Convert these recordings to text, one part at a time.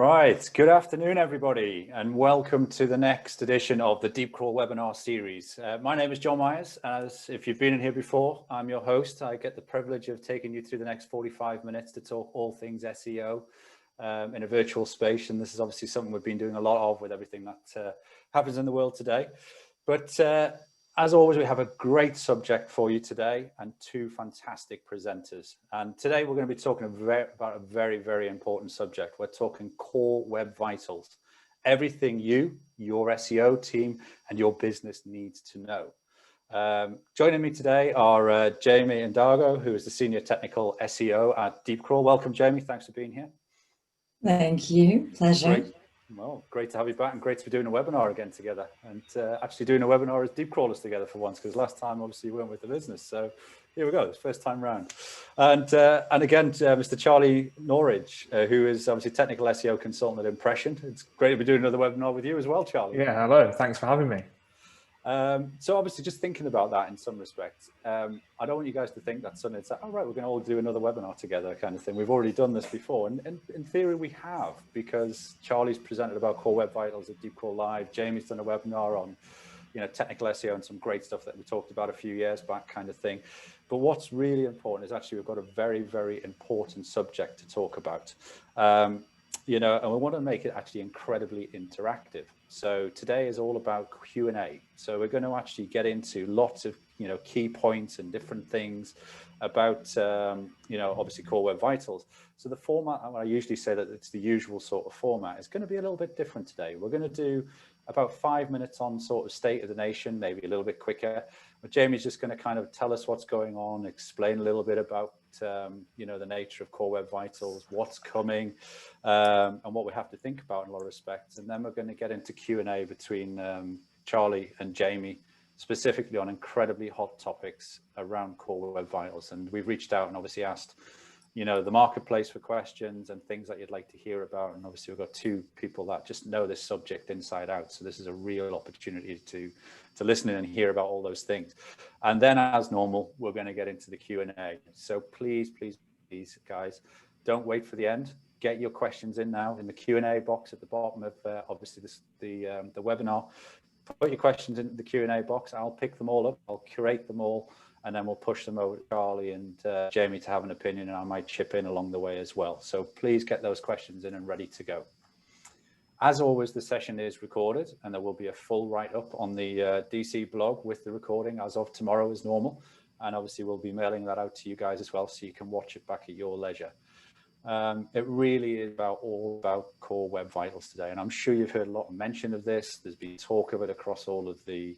Right, good afternoon everybody and welcome to the next edition of the DeepCrawl webinar series. My name is Jon Myers. As if you've been in here before, I'm your host. I get the privilege of taking you through the next 45 minutes to talk all things SEO in a virtual space, and this is obviously something we've been doing a lot of with everything that happens in the world today. But as always, we have a great subject for you today and two fantastic presenters. And today we're going to be talking about a very, very important subject. We're talking core web vitals, everything you, your SEO team and your business needs to know. Joining me today are Jamie Indigo, who is the Senior Technical SEO at DeepCrawl. Welcome, Jamie. Thanks for being here. Thank you. Pleasure. Great. Well, great to have you back and great to be doing a webinar again together and actually doing a webinar as deep crawlers together for once, because last time obviously you weren't with the business. So here we go, it's first time round. And again, Mr. Charlie Norledge, who is obviously Technical SEO Consultant at Impression. It's great to be doing another webinar with you as well, Charlie. Yeah, hello, thanks for having me. So obviously just thinking about that in some respects, I don't want you guys to think that suddenly it's like, oh, right, we're going to all do another webinar together kind of thing. We've already done this before. And in theory, we have, because Charlie's presented about core web vitals at DeepCrawl Live. Jamie's done a webinar on, technical SEO and some great stuff that we talked about a few years back kind of thing. But what's really important is actually we've got a very, very important subject to talk about. And we want to make it actually incredibly interactive. So today is all about Q&A. So we're going to actually get into lots of, key points and different things about, obviously core web vitals. So the format, I usually say that it's the usual sort of format, is going to be a little bit different today. We're going to do about 5 minutes on sort of state of the nation, maybe a little bit quicker. But Jamie's just going to kind of tell us what's going on, explain a little bit about, the nature of core web vitals, what's coming, and what we have to think about in a lot of respects. And then we're going to get into Q&A between Charlie and Jamie, specifically on incredibly hot topics around core web vitals. And we've reached out and obviously asked, the marketplace for questions and things that you'd like to hear about. And obviously we've got two people that just know this subject inside out. So this is a real opportunity to listen in and hear about all those things. And then as normal, we're going to get into the Q&A. So please, please, please, guys, don't wait for the end. Get your questions in now in the Q&A box at the bottom of obviously the webinar. Put your questions in the Q&A box. I'll pick them all up. I'll curate them all. And then we'll push them over to Charlie and Jamie to have an opinion, and I might chip in along the way as well. So please get those questions in and ready to go. As always, the session is recorded and there will be a full write-up on the DC blog with the recording as of tomorrow as normal. And obviously we'll be mailing that out to you guys as well, so you can watch it back at your leisure. It really is all about core web vitals today. And I'm sure you've heard a lot of mention of this. There's been talk of it across all of the,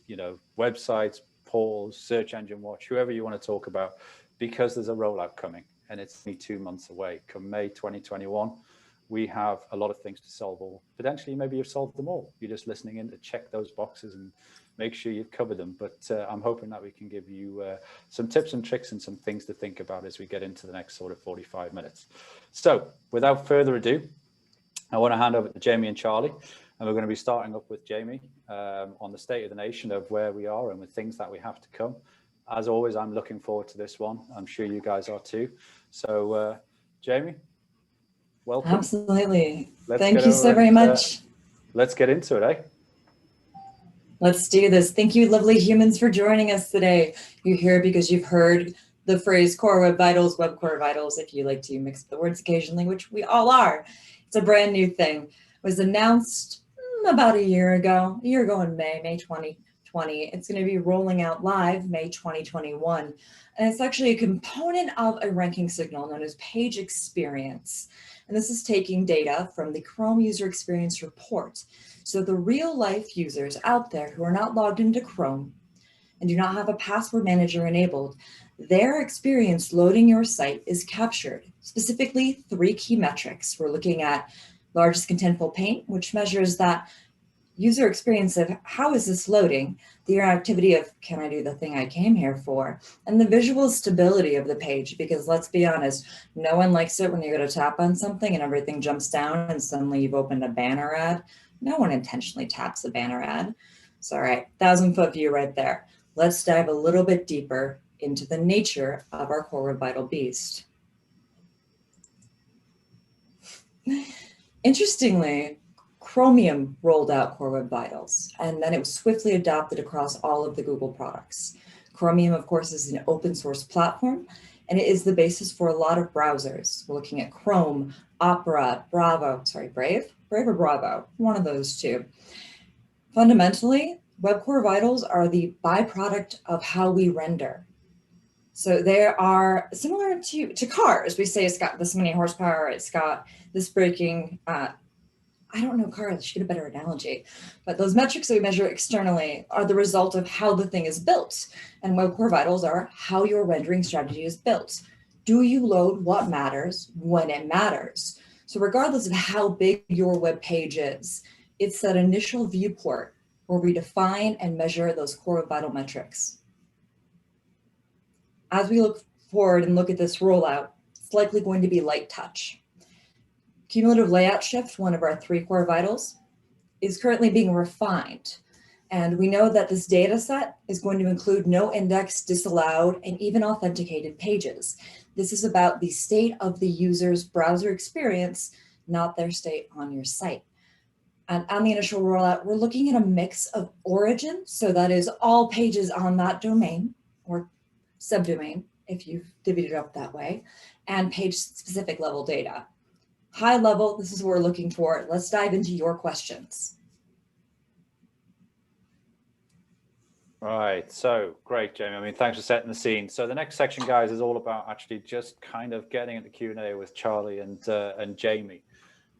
websites, polls, search engine watch, whoever you want to talk about, because there's a rollout coming and it's only 2 months away. Come May 2021, we have a lot of things to solve, or potentially maybe you've solved them all. You're just listening in to check those boxes and make sure you've covered them. But I'm hoping that we can give you some tips and tricks and some things to think about as we get into the next sort of 45 minutes. So without further ado, I want to hand over to Jamie and Charlie. And we're going to be starting up with Jamie on the state of the nation of where we are and with things that we have to come. As always, I'm looking forward to this one. I'm sure you guys are too. So, Jamie, welcome. Absolutely. Thank you so very much. Let's get into it, eh? Let's do this. Thank you, lovely humans, for joining us today. You're here because you've heard the phrase core web vitals, web core vitals, if you like to mix the words occasionally, which we all are. It's a brand new thing. It was announced about a year ago in May 2020. It's going to be rolling out live May 2021. And it's actually a component of a ranking signal known as page experience. And this is taking data from the Chrome User Experience Report. So the real life users out there who are not logged into Chrome and do not have a password manager enabled, their experience loading your site is captured. Specifically, 3 key metrics. We're looking at largest contentful paint, which measures that user experience of how is this loading, the interactivity of can I do the thing I came here for, and the visual stability of the page, because let's be honest, no one likes it when you go to tap on something and everything jumps down and suddenly you've opened a banner ad. No one intentionally taps a banner ad. So all right, 1,000-foot view right there. Let's dive a little bit deeper into the nature of our core web vital beast. Interestingly, Chromium rolled out Core Web Vitals, and then it was swiftly adopted across all of the Google products. Chromium, of course, is an open source platform, and it is the basis for a lot of browsers. We're looking at Chrome, Opera, Brave or Bravo, one of those two. Fundamentally, Web Core Vitals are the byproduct of how we render. So they are similar to cars. We say it's got this many horsepower, it's got this braking, I don't know cars, I should get a better analogy, but those metrics that we measure externally are the result of how the thing is built. And Web Core Vitals are how your rendering strategy is built. Do you load what matters when it matters? So regardless of how big your web page is, it's that initial viewport where we define and measure those core Web Vital metrics. As we look forward and look at this rollout, it's likely going to be light touch. Cumulative layout shift, one of our 3 core vitals, is currently being refined. And we know that this data set is going to include no index, disallowed, and even authenticated pages. This is about the state of the user's browser experience, not their state on your site. And on the initial rollout, we're looking at a mix of origin, so that is all pages on that domain, or subdomain, if you've divvied it up that way, and page-specific level data. High level, this is what we're looking for. Let's dive into your questions. Right, so great, Jamie. I mean, thanks for setting the scene. So the next section, guys, is all about actually just kind of getting into Q&A with Charlie and Jamie.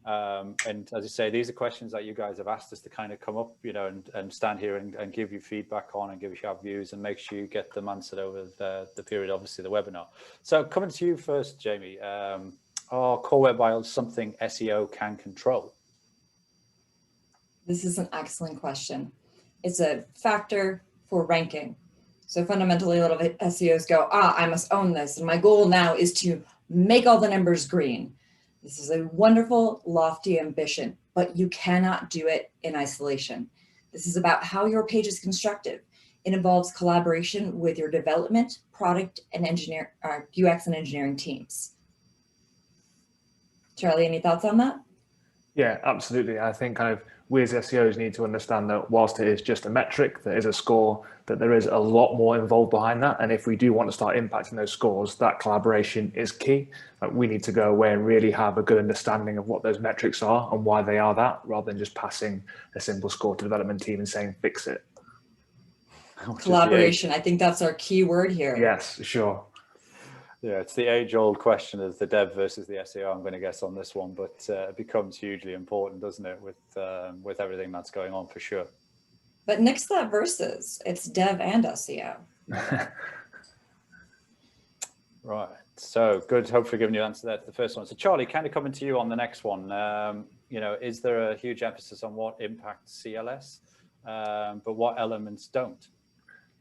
And as I say, these are questions that you guys have asked us to kind of come up, you know, and stand here and give you feedback on and give you your views and make sure you get them answered over the period, obviously, the webinar. So coming to you first, Jamie, are Core Web Vitals something SEO can control? This is an excellent question. It's a factor for ranking. So fundamentally, a lot of SEOs go, I must own this. And my goal now is to make all the numbers green. This is a wonderful, lofty ambition, but you cannot do it in isolation. This is about how your page is constructed. It involves collaboration with your development, product, and UX and engineering teams. Charlie, any thoughts on that? Yeah, absolutely. I think kind of we as SEOs need to understand that whilst it is just a metric, there is a score, that there is a lot more involved behind that. And if we do want to start impacting those scores, that collaboration is key. Like, we need to go away and really have a good understanding of what those metrics are and why they are that, rather than just passing a simple score to the development team and saying, fix it. Collaboration, I think that's our key word here. Yes, sure. Yeah, it's the age-old question of the dev versus the SEO, I'm going to guess, on this one, but it becomes hugely important, doesn't it, with everything that's going on, for sure. But next that versus, it's dev and SEO. Right, so good, hopefully giving you an answer there to the first one. So Charlie, kind of coming to you on the next one, you know, is there a huge emphasis on what impacts CLS, but what elements don't?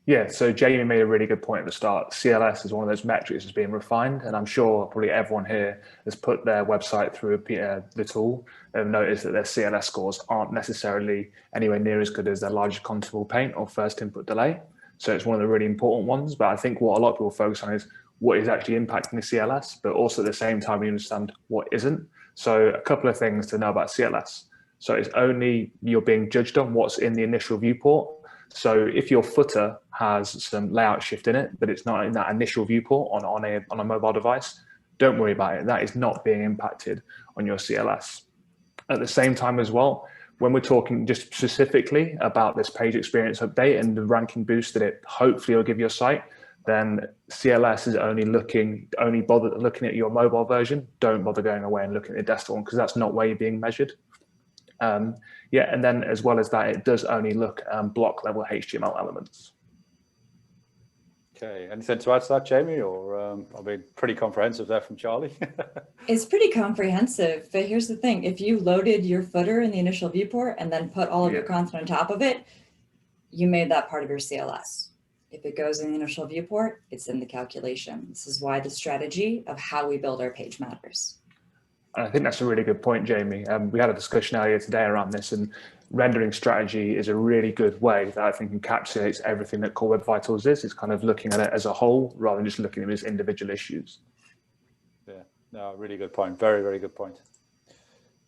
Yeah, so Jamie made a really good point at the start. CLS is one of those metrics that's being refined, and I'm sure probably everyone here has put their website through the tool and noticed that their CLS scores aren't necessarily anywhere near as good as their largest contentful paint or first input delay. So it's one of the really important ones, but I think what a lot of people focus on is what is actually impacting the CLS, but also at the same time, you understand what isn't. So a couple of things to know about CLS. So it's only you're being judged on what's in the initial viewport. So if your footer has some layout shift in it, but it's not in that initial viewport on a mobile device, don't worry about it. That is not being impacted on your CLS. At the same time as well, when we're talking just specifically about this page experience update and the ranking boost that it hopefully will give your site, then CLS is only bother looking at your mobile version. Don't bother going away and looking at the desktop one, because that's not where you're being measured. Yeah, and then as well as that, it does only look block level HTML elements. Okay, anything to add to that, Jamie? Or I mean, pretty comprehensive there from Charlie. It's pretty comprehensive, but here's the thing. If you loaded your footer in the initial viewport and then put all of your content on top of it, you made that part of your CLS. If it goes in the initial viewport, it's in the calculation. This is why the strategy of how we build our page matters. I think that's a really good point, Jamie. We had a discussion earlier today around this, and rendering strategy is a really good way that I think encapsulates everything that Core Web Vitals is. It's kind of looking at it as a whole rather than just looking at it as individual issues. Yeah, no, really good point. Very, very good point.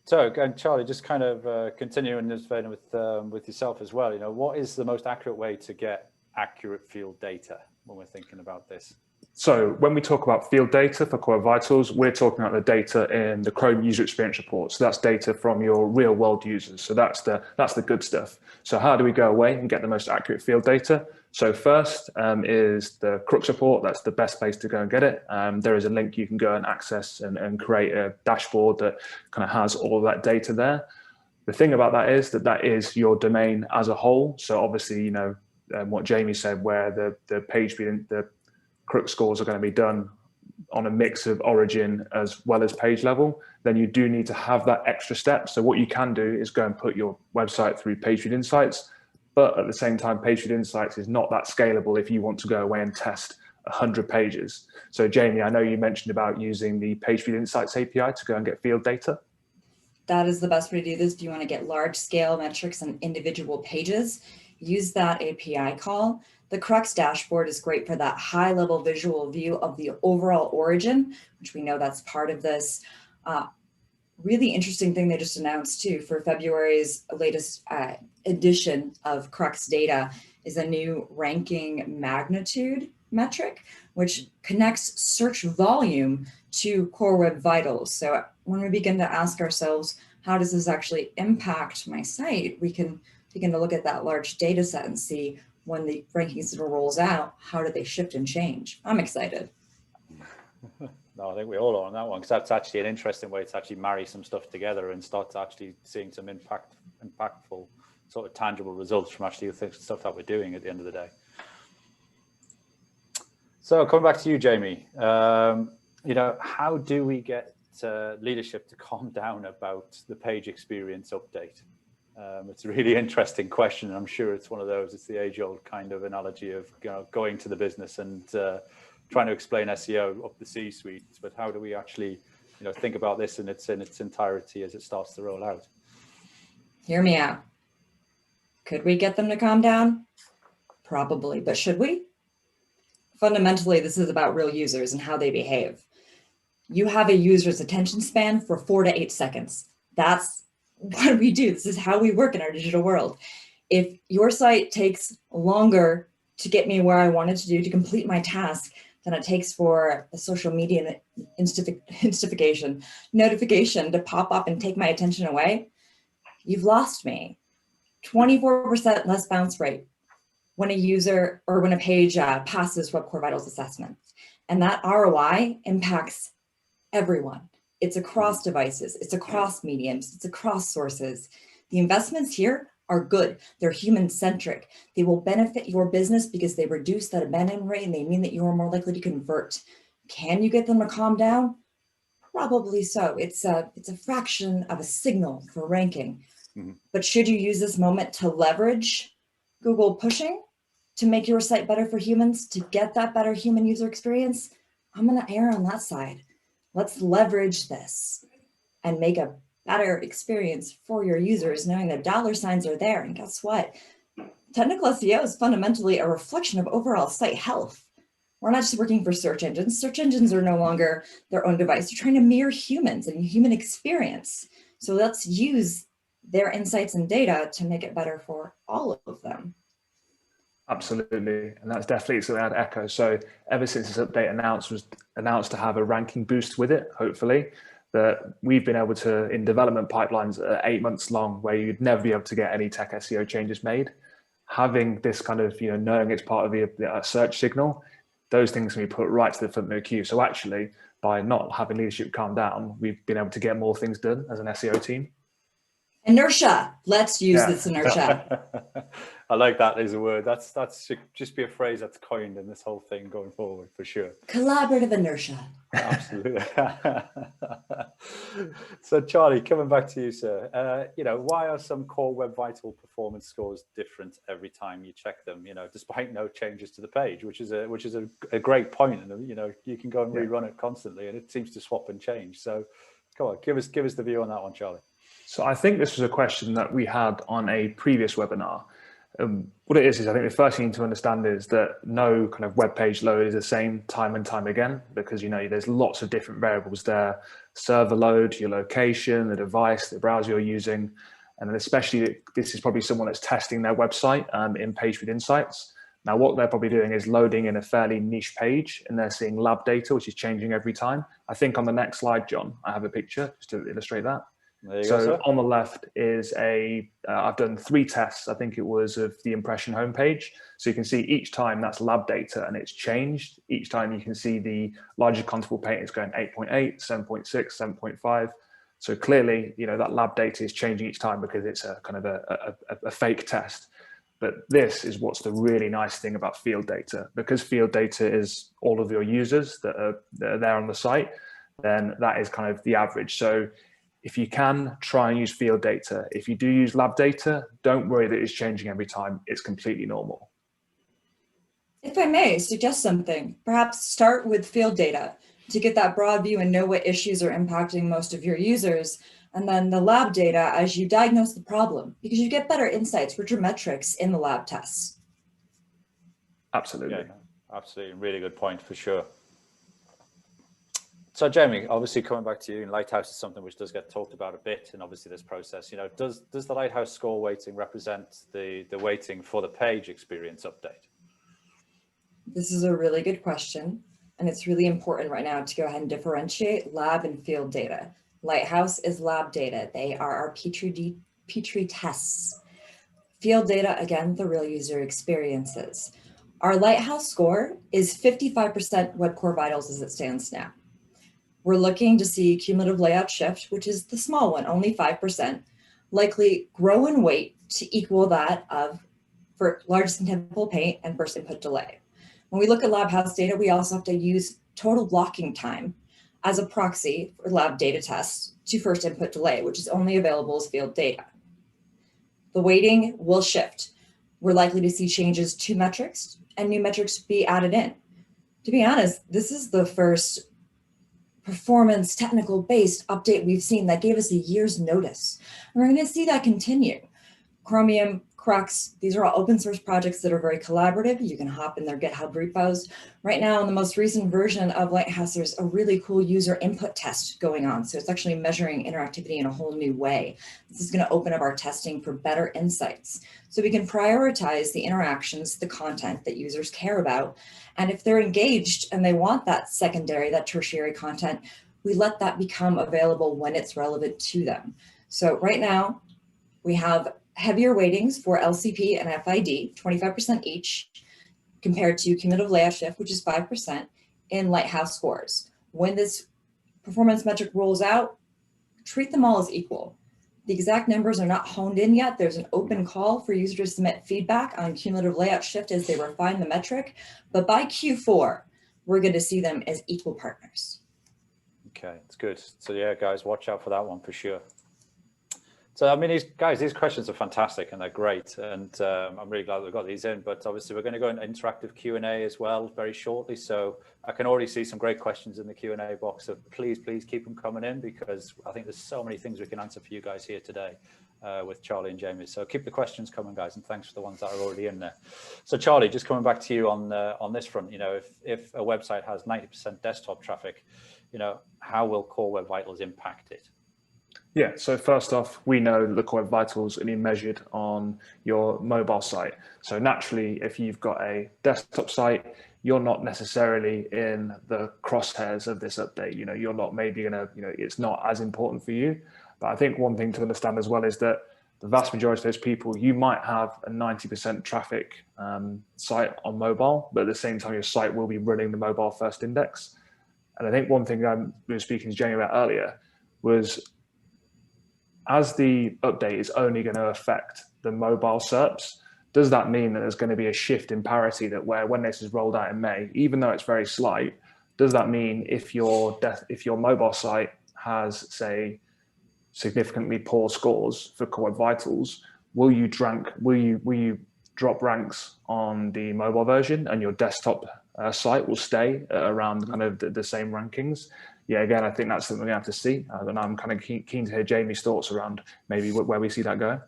So again, Charlie, just kind of continuing this vein with yourself as well, what is the most accurate way to get accurate field data when we're thinking about this? So when we talk about field data for Core Vitals, we're talking about the data in the Chrome user experience report. So that's data from your real world users. So that's the good stuff. So how do we go away and get the most accurate field data? So first is the Crux report. That's the best place to go and get it. There is a link you can go and access and create a dashboard that kind of has all of that data there. The thing about that is your domain as a whole. So obviously, what Jamie said, where the page speed, the Crux scores are going to be done on a mix of origin as well as page level, then you do need to have that extra step. So what you can do is go and put your website through PageSpeed Insights, but at the same time, PageSpeed Insights is not that scalable if you want to go away and test 100 pages. So Jamie, I know you mentioned about using the PageSpeed Insights API to go and get field data. That is the best way to do this. If you want to get large scale metrics on individual pages, use that API call. The Crux dashboard is great for that high level visual view of the overall origin, which we know that's part of this. Really interesting thing they just announced too for February's latest edition of Crux data is a new ranking magnitude metric, which connects search volume to Core Web Vitals. So when we begin to ask ourselves, how does this actually impact my site? We can begin to look at that large data set and see when the rankings data rolls out, how do they shift and change? I'm excited. No, I think we all are on that one, because that's actually an interesting way to actually marry some stuff together and start to actually seeing some impactful sort of tangible results from actually the stuff that we're doing at the end of the day. So coming back to you, Jamie, how do we get leadership to calm down about the page experience update? It's a really interesting question, and I'm sure it's one of those, it's the age-old kind of analogy of going to the business and trying to explain SEO up the C-suite, but how do we actually think about this in its entirety as it starts to roll out? Hear me out. Could we get them to calm down? Probably, but should we? Fundamentally, this is about real users and how they behave. You have a user's attention span for 4 to 8 seconds. That's what we do. This is how we work in our digital world. If your site takes longer to get me where I wanted to do, to complete my task, than it takes for a social media notification to pop up and take my attention away, you've lost me. 24% less bounce rate when a user or when a page passes Web Core Vitals assessment. And that ROI impacts everyone. It's across devices, it's across mediums, it's across sources. The investments here are good. They're human-centric. They will benefit your business because they reduce that abandonment rate and they mean that you are more likely to convert. Can you get them to calm down? Probably so. It's a fraction of a signal for ranking. But should you use this moment to leverage Google pushing to make your site better for humans, to get that better human user experience? I'm going to err on that side. Let's leverage this and make a better experience for your users, knowing that dollar signs are there. And guess what? Technical SEO is fundamentally a reflection of overall site health. We're not just working for search engines. Search engines are no longer their own device. They're trying to mirror humans and human experience. So let's use their insights and data to make it better for all of them. Absolutely, and that's definitely something I'd echo. So ever since this update was announced to have a ranking boost with it, hopefully, that we've been able to, in development pipelines 8 months long, where you'd never be able to get any tech SEO changes made, having this kind of, knowing it's part of the search signal, those things can be put right to the front of the queue. So actually, by not having leadership calm down, we've been able to get more things done as an SEO team. Inertia. Let's use this inertia. I like that as a word. That should just be a phrase that's coined in this whole thing going forward, for sure. Collaborative inertia. Absolutely. So Charlie, coming back to you, sir, why are some Core Web Vital performance scores different every time you check them, despite no changes to the page, which is a great point. And, you can go and rerun it constantly and it seems to swap and change. So come on, give us the view on that one, Charlie. So I think this was a question that we had on a previous webinar. What it is I think the first thing you need to understand is that no kind of web page load is the same time and time again, because there's lots of different variables there: server load, your location, the device, the browser you're using, and then especially this is probably someone that's testing their website in PageSpeed Insights. Now, what they're probably doing is loading in a fairly niche page, and they're seeing lab data, which is changing every time. I think on the next slide, John, I have a picture just to illustrate that. There you so go, sir. On the left is I've done 3 tests, I think it was, of the impression homepage. So you can see each time that's lab data and it's changed. Each time you can see the larger contentful paint is going 8.8, 7.6, 7.5. So clearly, that lab data is changing each time because it's a kind of a fake test. But this is what's the really nice thing about field data. Because field data is all of your users that are there on the site, then that is kind of the average. So if you can, try and use field data. If you do use lab data, don't worry that it's changing every time. It's completely normal. If I may suggest something, perhaps start with field data to get that broad view and know what issues are impacting most of your users. And then the lab data as you diagnose the problem, because you get better insights, richer metrics in the lab tests. Absolutely. Yeah, absolutely. Really good point for sure. So Jamie, obviously coming back to you, Lighthouse is something which does get talked about a bit, and obviously this process, does the Lighthouse score weighting represent the weighting for the page experience update? This is a really good question, and it's really important right now to go ahead and differentiate lab and field data. Lighthouse is lab data. They are our Petri tests. Field data, again, the real user experiences. Our Lighthouse score is 55% Web Core Vitals as it stands now. We're looking to see cumulative layout shift, which is the small one, only 5%, likely grow in weight to equal that of for largest contentful paint and first input delay. When we look at Labhouse data, we also have to use total blocking time as a proxy for lab data tests to first input delay, which is only available as field data. The weighting will shift. We're likely to see changes to metrics and new metrics be added in. To be honest, this is the first performance technical based update we've seen that gave us a year's notice. And we're going to see that continue. Chromium, Crux, these are all open source projects that are very collaborative. You can hop in their GitHub repos. Right now, in the most recent version of Lighthouse, there's a really cool user input test going on. So it's actually measuring interactivity in a whole new way. This is going to open up our testing for better insights. So we can prioritize the interactions, the content that users care about. And if they're engaged and they want that secondary, that tertiary content, we let that become available when it's relevant to them. So right now, we have heavier weightings for LCP and FID, 25% each, compared to cumulative layout shift, which is 5% in Lighthouse scores. When this performance metric rolls out, treat them all as equal. The exact numbers are not honed in yet. There's an open call for users to submit feedback on cumulative layout shift as they refine the metric. But by Q4, we're going to see them as equal partners. Okay, it's good. So yeah, guys, watch out for that one for sure. So, I mean, these questions are fantastic and they're great. And I'm really glad we've got these in, but obviously we're going to go into interactive Q&A as well very shortly. So I can already see some great questions in the Q&A box. So please keep them coming in, because I think there's so many things we can answer for you guys here today with Charlie and Jamie. So keep the questions coming, guys. And thanks for the ones that are already in there. So Charlie, just coming back to you on this front, if a website has 90% desktop traffic, how will Core Web Vitals impact it? Yeah, so first off, we know the Core Web Vitals are being measured on your mobile site. So naturally, if you've got a desktop site, you're not necessarily in the crosshairs of this update. You're not maybe gonna, it's not as important for you. But I think one thing to understand as well is that the vast majority of those people, you might have a 90% traffic site on mobile, but at the same time, your site will be running the mobile first index. And I think one thing we were speaking to Jamie about earlier was, as the update is only going to affect the mobile SERPs, does that mean that there's going to be a shift in parity that when this is rolled out in May, even though it's very slight, does that mean if your mobile site has, say, significantly poor scores for Core Web Vitals, will you drop ranks on the mobile version and your desktop site will stay around kind of the same rankings? Yeah, again, I think that's something we have to see. And I'm kind of keen to hear Jamie's thoughts around maybe where we see that go.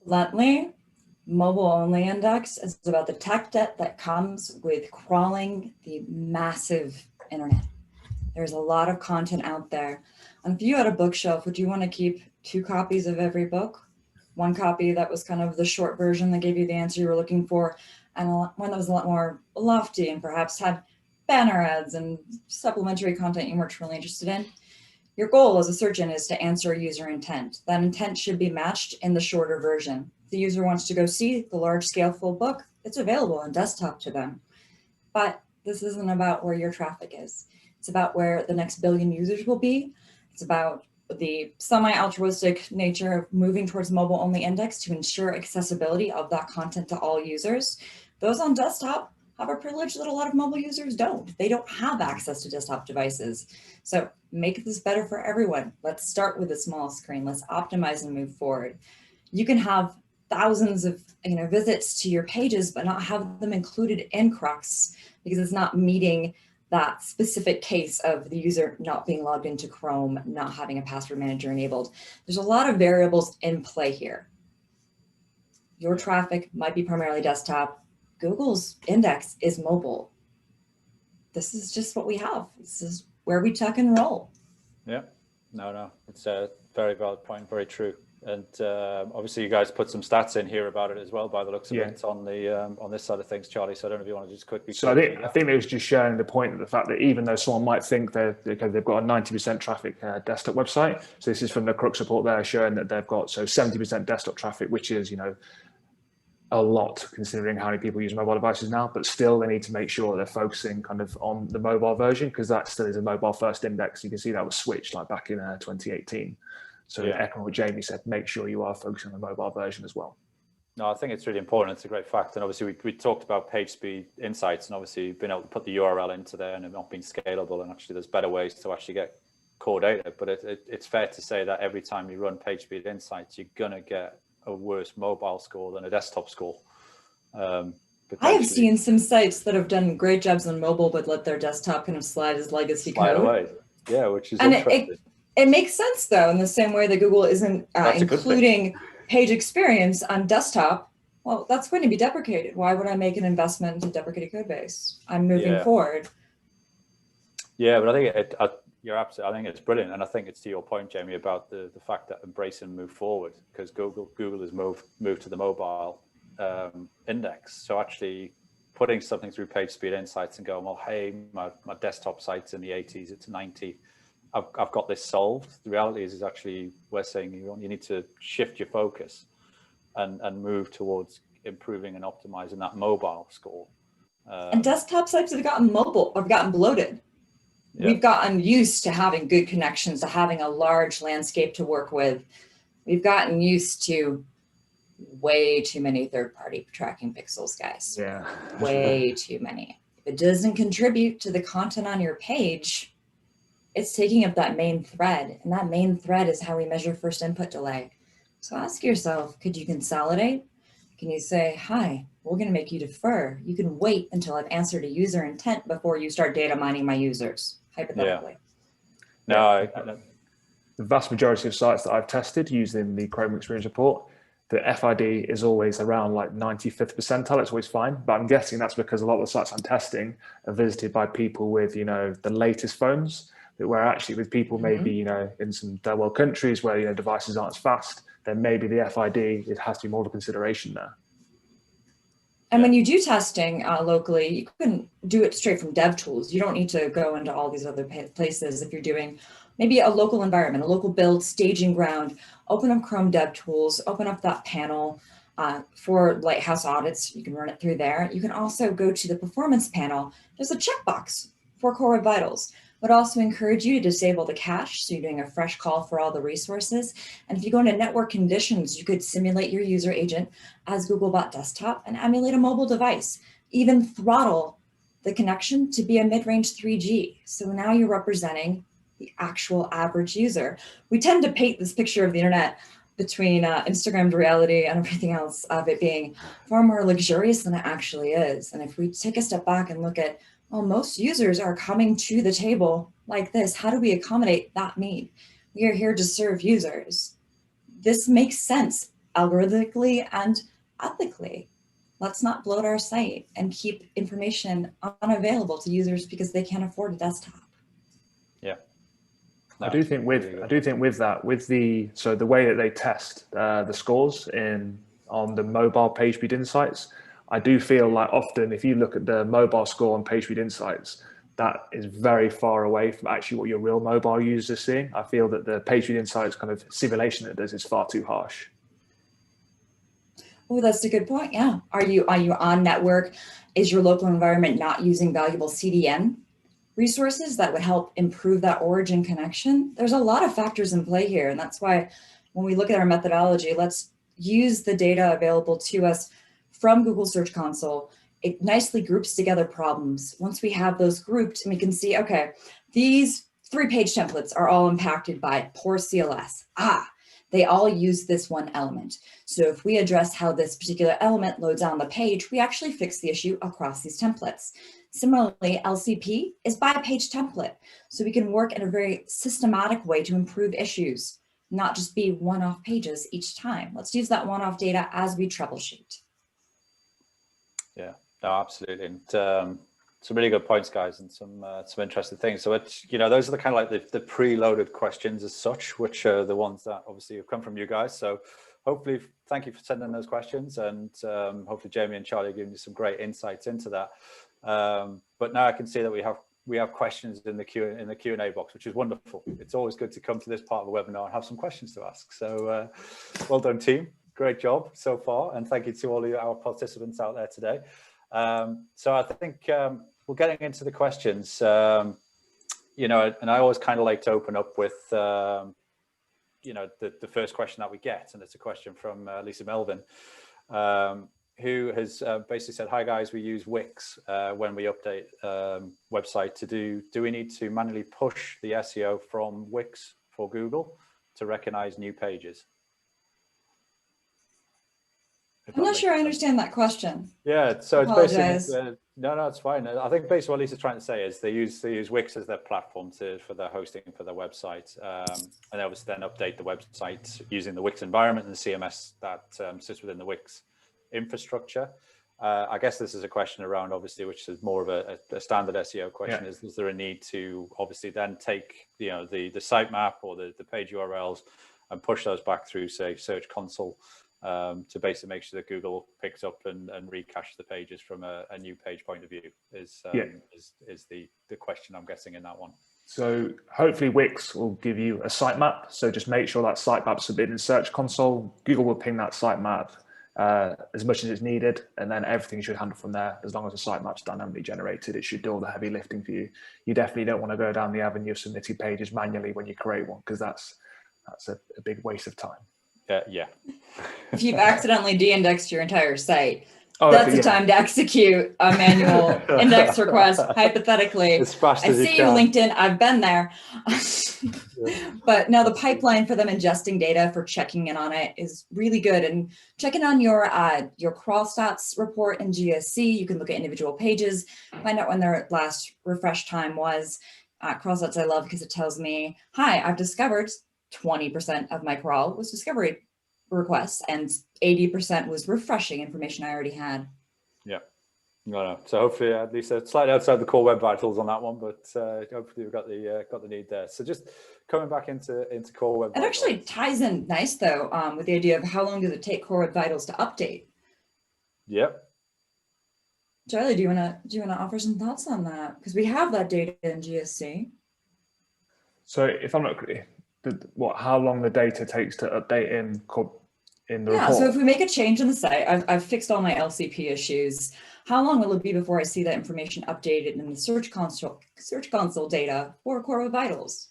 bluntly, mobile-only index is about the tech debt that comes with crawling the massive internet. There's a lot of content out there. And if you had a bookshelf, would you want to keep 2 copies of every book? One copy that was kind of the short version that gave you the answer you were looking for, and one that was a lot more lofty and perhaps had banner ads and supplementary content you weren't truly interested in. Your goal as a search engine is to answer user intent. That intent should be matched in the shorter version. If the user wants to go see the large scale full book, it's available on desktop to them. But this isn't about where your traffic is. It's about where the next billion users will be. It's about the semi-altruistic nature of moving towards mobile-only index to ensure accessibility of that content to all users. Those on desktop have a privilege that a lot of mobile users don't. They don't have access to desktop devices. So make this better for everyone. Let's start with a small screen. Let's optimize and move forward. You can have thousands of visits to your pages, but not have them included in Crux because it's not meeting that specific case of the user not being logged into Chrome, not having a password manager enabled. There's a lot of variables in play here. Your traffic might be primarily desktop. Google's index is mobile. This is just what we have. This is where we tuck and roll. Yeah, no, it's a very valid point, very true. And obviously you guys put some stats in here about it as well, by the looks of it, on the on this side of things, Charlie. So I don't know if you want to just quickly. So I think it was just showing the point of the fact that even though someone might think they've got a 90% traffic desktop website, so this is from the Crux report there showing that they've got 70% desktop traffic, which is a lot considering how many people use mobile devices now, but still they need to make sure they're focusing kind of on the mobile version because that still is a mobile first index. You can see that was switched like back in 2018. So echoing what Jamie said, make sure you are focusing on the mobile version as well. No, I think it's really important. It's a great fact. And obviously we talked about page speed insights and obviously being able to put the URL into there and it not being scalable. And actually there's better ways to actually get core data. But it's fair to say that every time you run page speed insights, you're going to get a worse mobile score than a desktop score. I have seen some sites that have done great jobs on mobile, but let their desktop kind of slide as legacy code. Away. Yeah, which is interesting. It makes sense, though, in the same way that Google isn't including page experience on desktop. Well, that's going to be deprecated. Why would I make an investment into deprecated code base? I'm moving forward. Yeah, but I think you're absolutely. I think it's brilliant, and I think it's to your point, Jamie, about the fact that embrace and move forward because Google has moved to the mobile index. So actually putting something through page speed insights and going, well, hey, my desktop site's in the 80s, it's 90. I've got this solved. The reality is actually we're saying you need to shift your focus and move towards improving and optimizing that mobile score. And desktop sites have gotten bloated. Yeah. We've gotten used to having good connections, to having a large landscape to work with. We've gotten used to way too many third-party tracking pixels, guys. Yeah. Way too many. If it doesn't contribute to the content on your page, it's taking up that main thread, and that main thread is how we measure first input delay. So ask yourself, could you consolidate? Can you say, hi, we're going to make you defer. You can wait until I've answered a user intent before you start data mining my users, hypothetically. Yeah. The vast majority of sites that I've tested using the Chrome Experience Report, the FID is always around like 95th percentile. It's always fine, but I'm guessing that's because a lot of the sites I'm testing are visited by people with, the latest phones, where actually with people maybe, in some third world countries where, devices aren't as fast, then maybe the FID, it has to be more of a consideration there. And when you do testing locally, you can do it straight from DevTools. You don't need to go into all these other places. If you're doing maybe a local environment, a local build, staging ground, open up Chrome DevTools, open up that panel for Lighthouse audits. You can run it through there. You can also go to the performance panel. There's a checkbox for Core Web Vitals. Would also encourage you to disable the cache, so you're doing a fresh call for all the resources. And if you go into network conditions, you could simulate your user agent as Googlebot Desktop and emulate a mobile device, even throttle the connection to be a mid-range 3G. So now you're representing the actual average user. We tend to paint this picture of the internet between Instagrammed reality and everything else of it being far more luxurious than it actually is. And if we take a step back and look at, well, most users are coming to the table like this. How do we accommodate that need? We are here to serve users. This makes sense algorithmically and ethically. Let's not bloat our site and keep information unavailable to users because they can't afford a desktop. Yeah. No, I do think with that, so the way that they test the scores on the mobile PageSpeed Insights, I do feel like often if you look at the mobile score on PageSpeed Insights, that is very far away from actually what your real mobile users are seeing. I feel that the PageSpeed Insights kind of simulation that does is far too harsh. Oh, that's a good point. Yeah. Are you on network? Is your local environment not using valuable CDN resources that would help improve that origin connection? There's a lot of factors in play here. And that's why when we look at our methodology, let's use the data available to us from Google Search Console. It nicely groups together problems. Once we have those grouped, and we can see, okay, these 3-page templates are all impacted by poor CLS. They all use this one element. So if we address how this particular element loads on the page, we actually fix the issue across these templates. Similarly, LCP is by page template. So we can work in a very systematic way to improve issues, not just be one-off pages each time. Let's use that one-off data as we troubleshoot. Yeah, no, absolutely. And some really good points, guys, and some interesting things. So it's, those are the kind of like the preloaded questions as such, which are the ones that obviously have come from you guys. So hopefully, thank you for sending those questions, and hopefully Jamie and Charlie are giving you some great insights into that. But now I can see that we have questions in the Q&A box, which is wonderful. It's always good to come to this part of the webinar and have some questions to ask. So well done, team. Great job so far, and thank you to all of our participants out there today. So I think we're getting into the questions, and I always kind of like to open up with, the first question that we get, and it's a question from Lisa Melvin, who has basically said, "Hi guys, we use Wix when we update website do we need to manually push the SEO from Wix for Google to recognize new pages?" I'm not sure I understand that question. Yeah, so it's basically no, it's fine. I think basically what Lisa's trying to say is they use Wix as their platform for their hosting for their website, and they obviously then update the website using the Wix environment and the CMS that sits within the Wix infrastructure. I guess this is a question around, obviously, which is more of a standard SEO question. Yeah. Is there a need to obviously then take the sitemap or the page URLs and push those back through, say, Search Console, to basically make sure that Google picks up and recache the pages from a new page point of view is the question I'm guessing in that one. So hopefully Wix will give you a sitemap. So just make sure that sitemap's submitted in Search Console. Google will ping that sitemap as much as it's needed, and then everything should handle from there. As long as the sitemap's dynamically generated, it should do all the heavy lifting for you. You definitely don't want to go down the avenue of submitting pages manually when you create one, because that's a big waste of time. Yeah. If you've accidentally de-indexed your entire site, that's the time to execute a manual index request, hypothetically. As fast as you can. LinkedIn, I've been there. But now the pipeline for them ingesting data for checking in on it is really good. And checking on your crawl stats report in GSC, you can look at individual pages, find out when their last refresh time was. Crawl stats I love because it tells me, hi, I've discovered 20% of my crawl was discovery requests and 80% was refreshing information I already had. Yeah. No. So hopefully, at least slightly outside the core web vitals on that one, but hopefully we've got the need there. So just coming back into core web. It actually ties in nice though, with the idea of how long does it take core web vitals to update? Yep. Charlie, do you wanna offer some thoughts on that? Because we have that data in GSC. So if I'm not how long the data takes to update in the report? So if we make a change in the site, I've fixed all my LCP issues. How long will it be before I see that information updated in the Search Console data for Core Web Vitals?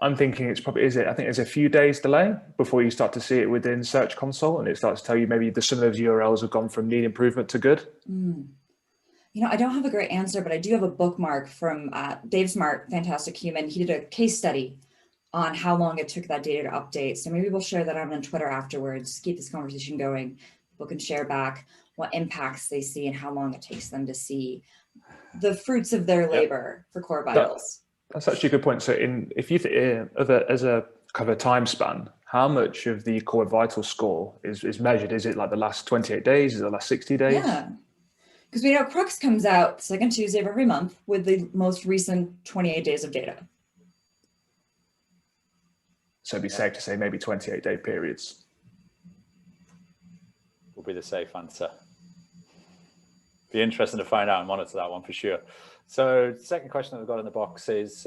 I'm thinking I think there's a few days delay before you start to see it within Search Console, and it starts to tell you maybe some of those URLs have gone from need improvement to good. I don't have a great answer, but I do have a bookmark from Dave Smart, fantastic human. He did a case study on how long it took that data to update. So maybe we'll share that on Twitter afterwards, keep this conversation going. People can share back what impacts they see and how long it takes them to see the fruits of their labor for Core Vitals. That's actually a good point. So as a kind of a time span, how much of the Core Web Vitals score is measured? Is it like the last 28 days? Is it the last 60 days? Yeah, because we know Crux comes out the second Tuesday of every month with the most recent 28 days of data. So it'd be safe to say maybe 28-day periods. Will be the safe answer. Be interesting to find out and monitor that one for sure. So the second question that we've got in the box is,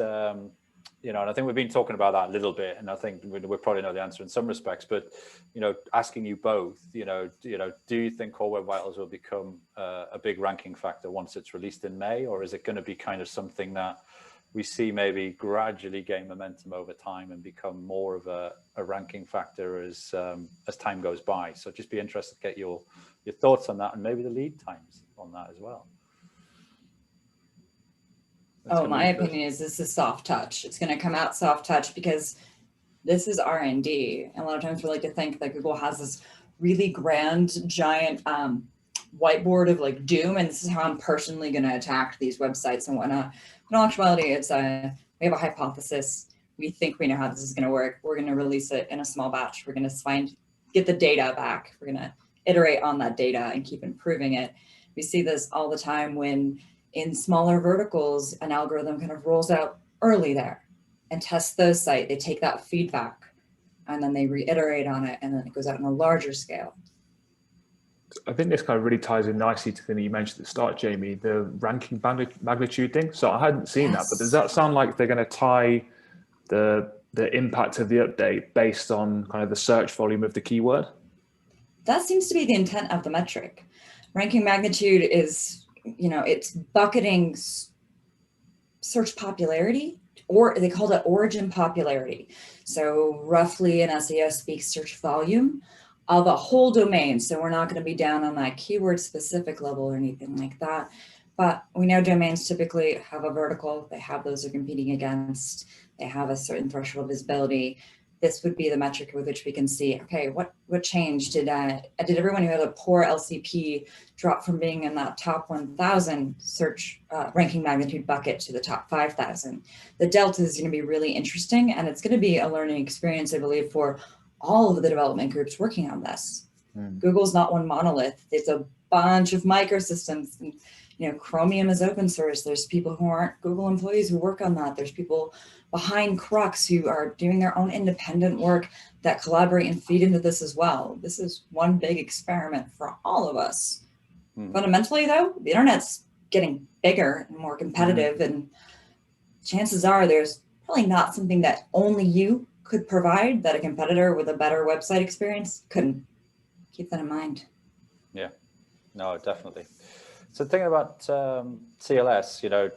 you know, and I think we've been talking about that a little bit, and I think we probably know the answer in some respects, but, you know, asking you both, you know, do you think Core Web Vitals will become a big ranking factor once it's released in May, or is it going to be kind of something that we see maybe gradually gain momentum over time and become more of a ranking factor as time goes by? So just be interested to get your thoughts on that, and maybe the lead times on that as well. My opinion is this is soft touch. It's going to come out soft touch because this is R&D. And a lot of times we like to think that Google has this really grand, giant whiteboard of like doom, and this is how I'm personally going to attack these websites and whatnot. In all actuality, it's we have a hypothesis. We think we know how this is going to work. We're going to release it in a small batch. We're going to get the data back. We're going to iterate on that data and keep improving it. We see this all the time when in smaller verticals, an algorithm kind of rolls out early there and tests those sites. They take that feedback and then they reiterate on it, and then it goes out on a larger scale. I think this kind of really ties in nicely to the thing that you mentioned at the start, Jamie, the ranking magnitude thing. So I hadn't seen that, but does that sound like they're going to tie the impact of the update based on kind of the search volume of the keyword? That seems to be the intent of the metric. Ranking magnitude is, you know, it's bucketing search popularity, or they call it origin popularity. So roughly in SEO speak search volume of a whole domain. So we're not going to be down on that keyword specific level or anything like that. But we know domains typically have a vertical. They have those they're competing against. They have a certain threshold of visibility. This would be the metric with which we can see, okay, what changed? Did everyone who had a poor LCP drop from being in that top 1,000 search ranking magnitude bucket to the top 5,000? The delta is going to be really interesting, and it's going to be a learning experience, I believe, for all of the development groups working on this. Google's not one monolith. It's a bunch of microsystems. And, you know, Chromium is open source. There's people who aren't Google employees who work on that. There's people behind Crux who are doing their own independent work that collaborate and feed into this as well. This is one big experiment for all of us. Fundamentally, though, the internet's getting bigger and more competitive, and chances are there's probably not something that only you could provide that a competitor with a better website experience couldn't. Keep that in mind. Yeah, no, definitely. So thinking about CLS, you know,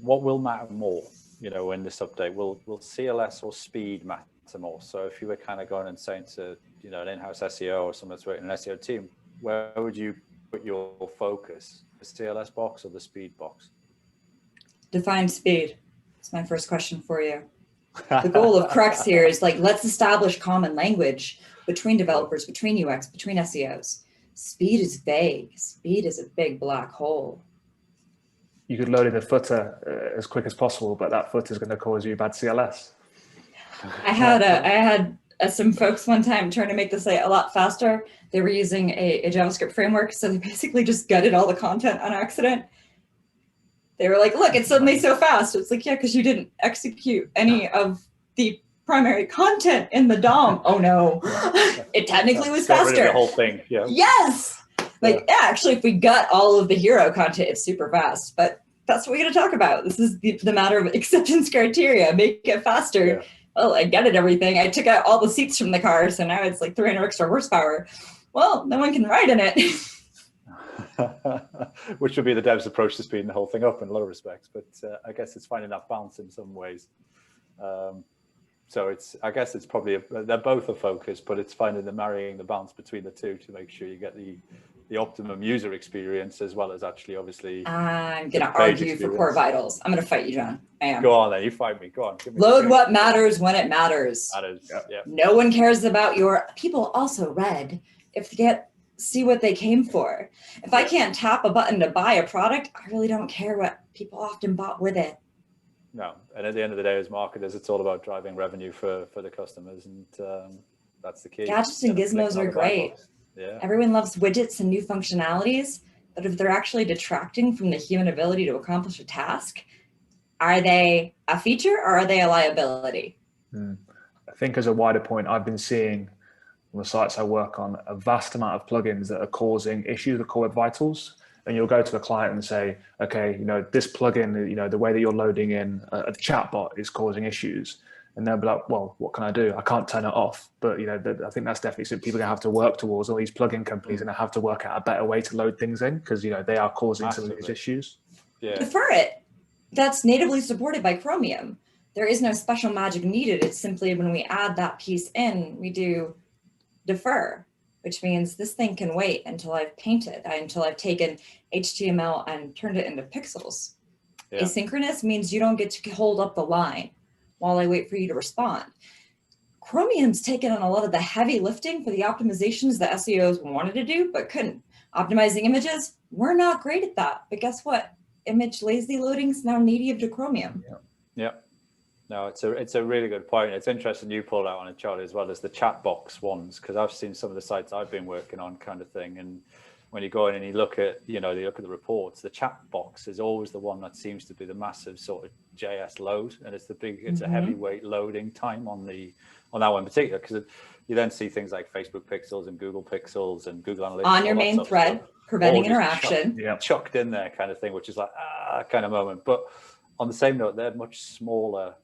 what will matter more, you know, in this update? Will CLS or speed matter more? So if you were kind of going and saying to, you know, an in-house SEO or someone that's working in an SEO team, where would you put your focus? The CLS box or the speed box? Define speed. That's my first question for you. The goal of Crux here is like, let's establish common language between developers, between UX, between SEOs. Speed is vague. Speed is a big black hole. You could load in a footer as quick as possible, but that footer is going to cause you bad CLS. I had some folks one time trying to make the site a lot faster. They were using a JavaScript framework, so they basically just gutted all the content on accident. They were like, look, it's suddenly so fast. It's like, yeah, because you didn't execute any of the primary content in the DOM. Oh no, it technically was faster. Rid of the whole thing, yeah. Yes. Like, yeah, actually, if we gut all of the hero content, it's super fast. But that's what we're going to talk about. This is the matter of acceptance criteria. Make it faster. Yeah. Well, I gutted everything. I took out all the seats from the car, so now it's like 300 extra horsepower. Well, no one can ride in it. Which would be the devs' approach to speeding the whole thing up in a lot of respects. But I guess it's finding that balance in some ways. So I guess it's probably, they're both a focus, but it's finding marrying the balance between the two to make sure you get the optimum user experience, as well as actually, obviously, I'm going to argue for Core Vitals. I'm going to fight you, John. I am. Go on then, you fight me. Go on. Load what matters when it matters. Matters. Yeah. No one cares about your, people also read if they see what they came for. If I can't tap a button to buy a product, I really don't care what people often bought with it. No. And at the end of the day, as marketers, it's all about driving revenue for the customers, and that's the key. Gadgets and gizmos are great. Yeah. Everyone loves widgets and new functionalities, but if they're actually detracting from the human ability to accomplish a task, are they a feature or are they a liability? I think as a wider point, I've been seeing on the sites I work on a vast amount of plugins that are causing issues with Core Web Vitals. And you'll go to a client and say, okay, this plugin, the way that you're loading in a chatbot is causing issues. And they'll be like, well, what can I do? I can't turn it off. But, I think that's definitely something people are going to have to work towards. All these plugin companies are going to have to work out a better way to load things in, because, they are causing some of these issues. Yeah. Defer it. That's natively supported by Chromium. There is no special magic needed. It's simply when we add that piece in, we do defer, which means this thing can wait until I've painted, until I've taken HTML and turned it into pixels. Yeah. Asynchronous means you don't get to hold up the line while I wait for you to respond. Chromium's taken on a lot of the heavy lifting for the optimizations that SEOs wanted to do, but couldn't. Optimizing images, we're not great at that. But guess what? Image lazy loading is now native to Chromium. Yeah. No, it's a really good point. It's interesting you pulled out on it, Charlie, as well as the chat box ones, because I've seen some of the sites I've been working on, kind of thing. And when you go in and you look at, you look at the reports, the chat box is always the one that seems to be the massive sort of JS load, and it's a heavyweight loading time on that one in particular, because you then see things like Facebook pixels and Google pixels and Google Analytics on your main thread, preventing interaction, chucked in there, kind of thing, which is like kind of moment. But on the same note, they're much smaller,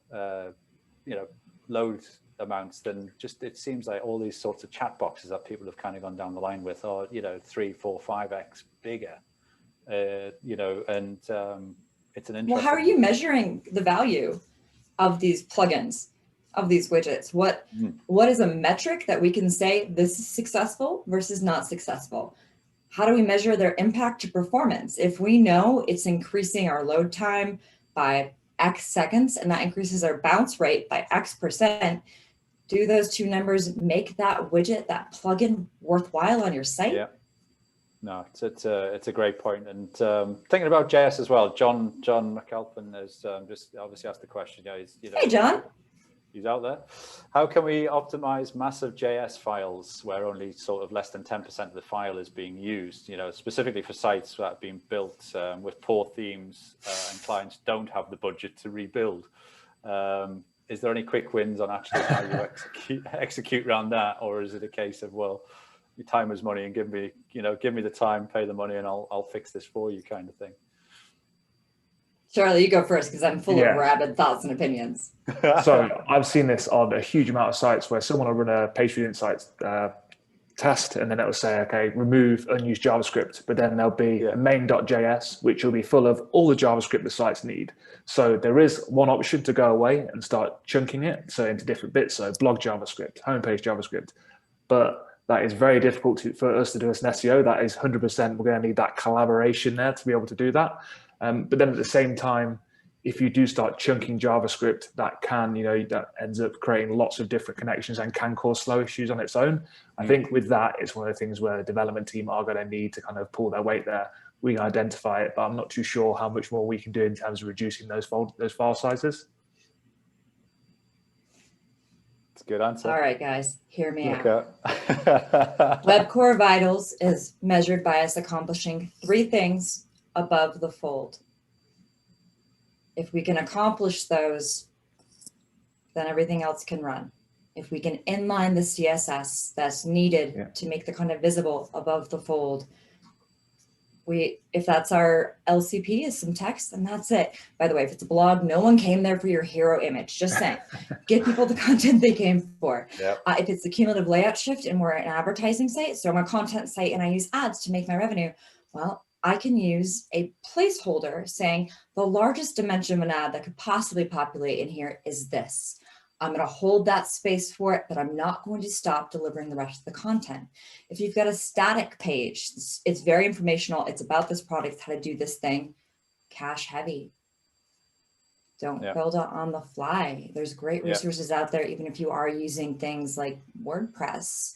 load amounts than just, it seems like all these sorts of chat boxes that people have kind of gone down the line with are, 3, 4, 5x bigger, and it's an interesting. Well, how are you measuring the value of these plugins, of these widgets? What is a metric that we can say this is successful versus not successful? How do we measure their impact to performance? If we know it's increasing our load time by X seconds, and that increases our bounce rate by X%, do those two numbers make that widget, that plugin, worthwhile on your site? Yeah. No, it's a great point. And thinking about JS as well, Jon McAlpin has just obviously asked the question. Hey, John. He's out there. How can we optimize massive JS files where only sort of less than 10% of the file is being used, specifically for sites that have been built with poor themes and clients don't have the budget to rebuild? Is there any quick wins on actually how you execute around that? Or is it a case of, well, your time is money and give me the time, pay the money, and I'll fix this for you, kind of thing? Charlie, you go first, because I'm full of rabid thoughts and opinions. So I've seen this on a huge amount of sites where someone will run a page view insights test, and then it will say, okay, remove unused JavaScript, but then there'll be a main.js, which will be full of all the JavaScript the sites need. So there is one option to go away and start chunking it into different bits. So blog JavaScript, homepage JavaScript, but that is very difficult for us to do as an SEO. That is 100%. We're going to need that collaboration there to be able to do that. But then at the same time, if you do start chunking JavaScript, that that ends up creating lots of different connections and can cause slow issues on its own. I think with that, it's one of the things where the development team are going to need to kind of pull their weight there. We can identify it, but I'm not too sure how much more we can do in terms of reducing those file sizes. It's a good answer. All right, guys, hear me out. Web Core Vitals is measured by us accomplishing 3 things above the fold. If we can accomplish those, then everything else can run. If we can inline the CSS that's needed to make the content visible above the fold, if that's our LCP is some text, then that's it. By the way, if it's a blog, no one came there for your hero image. Just saying, give people the content they came for. Yep. If it's the cumulative layout shift and we're an advertising site, so I'm a content site and I use ads to make my revenue, well, I can use a placeholder saying the largest dimension of an ad that could possibly populate in here is this. I'm going to hold that space for it, but I'm not going to stop delivering the rest of the content. If you've got a static page, it's very informational. It's about this product, how to do this thing. Cache heavy. Don't build it on the fly. There's great resources out there, even if you are using things like WordPress.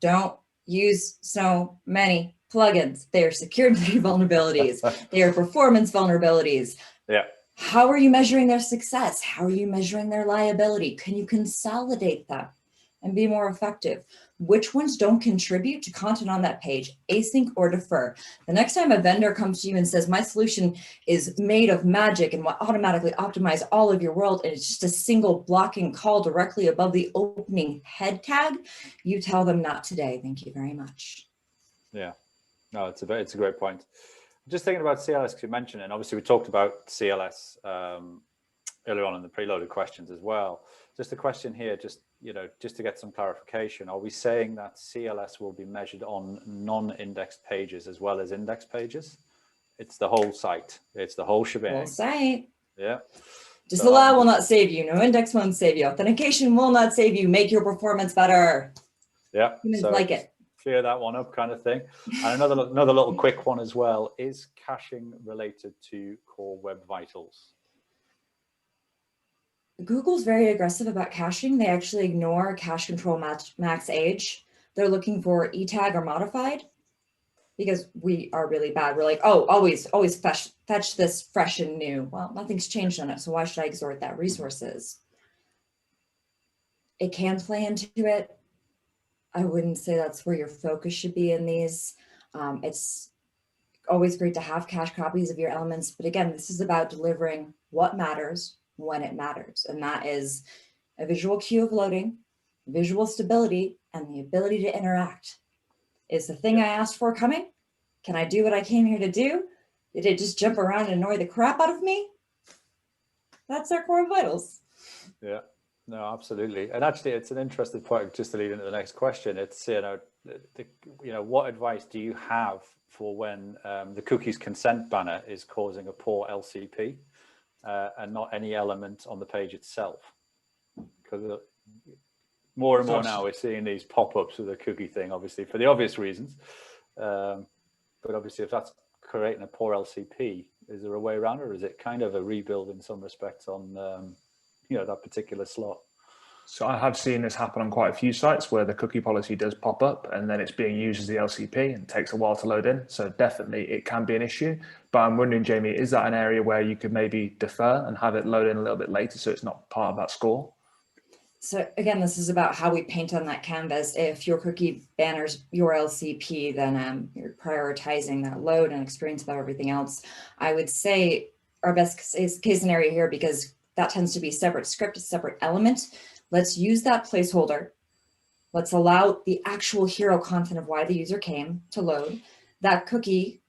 Don't use so many plugins. They are security vulnerabilities. They are performance vulnerabilities. Yeah. How are you measuring their success? How are you measuring their liability? Can you consolidate them and be more effective? Which ones don't contribute to content on that page? Async or defer. The next time a vendor comes to you and says, my solution is made of magic and will automatically optimize all of your world, and it's just a single blocking call directly above the opening head tag, you tell them not today. Thank you very much. Yeah, no, it's a great point. Just thinking about CLS, because you mentioned it, and obviously we talked about CLS earlier on in the preloaded questions as well. Just a question here, just to get some clarification. Are we saying that CLS will be measured on non-indexed pages as well as index pages? It's the whole site. It's the whole shebang. Whole site. Yeah. Disallow will not save you. No index won't save you. Authentication will not save you. Make your performance better. Yeah. Humans like it. Clear that one up, kind of thing. And another little quick one as well, is caching related to core web vitals? Google's very aggressive about caching. They actually ignore cache control max age. They're looking for e-tag or modified, because we are really bad. We're like, oh, always fetch this fresh and new. Well, nothing's changed on it, so why should I exhort that resources? It can play into it. I wouldn't say that's where your focus should be in these. It's always great to have cache copies of your elements, but again, this is about delivering what matters when it matters, and that is a visual cue of loading, visual stability, and the ability to interact. Is the thing I asked for coming? Can I do what I came here to do? Did it just jump around and annoy the crap out of me? That's our core vitals. Yeah. No, absolutely. And actually, it's an interesting point, just to lead into the next question. It's, what advice do you have for when the cookies consent banner is causing a poor LCP and not any element on the page itself? Because more and more now we're seeing these pop-ups with the cookie thing, obviously, for the obvious reasons. But obviously, if that's creating a poor LCP, is there a way around it, or is it kind of a rebuild in some respects on that particular slot? So I have seen this happen on quite a few sites where the cookie policy does pop up and then it's being used as the LCP and takes a while to load in. So definitely it can be an issue. But I'm wondering, Jamie, is that an area where you could maybe defer and have it load in a little bit later so it's not part of that score? So again, this is about how we paint on that canvas. If your cookie banners your LCP, then you're prioritizing that load and experience above everything else. I would say our best case scenario here, because that tends to be separate script, a separate element. Let's use that placeholder. Let's allow the actual hero content of why the user came to load. That cookie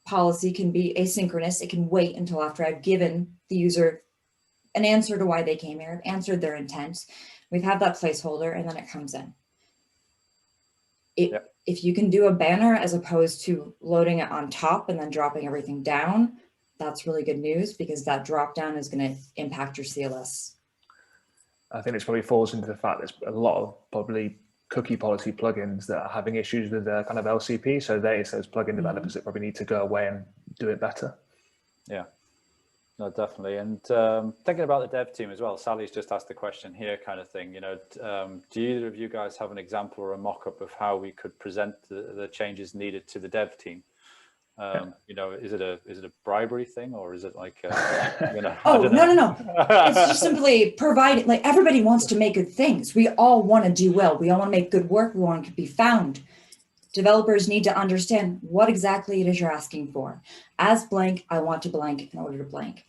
policy can be asynchronous. It can wait until after I've given the user an answer to why they came here, I've answered their intent. We've had that placeholder and then it comes in. If you can do a banner as opposed to loading it on top and then dropping everything down, that's really good news, because that drop down is going to impact your CLS. I think it probably falls into the fact there's a lot of probably cookie policy plugins that are having issues with their kind of LCP. So it's those plugin developers that probably need to go away and do it better. Yeah, no, definitely. And thinking about the dev team as well, Sally's just asked the question here, kind of thing. Do either of you guys have an example or a mock-up of how we could present the changes needed to the dev team? Is it a bribery thing, or is it like oh, no. It's just simply providing, like, everybody wants to make good things. We all want to do well. We all want to make good work. We want to be found. Developers need to understand what exactly it is you're asking for. As blank, I want to blank in order to blank.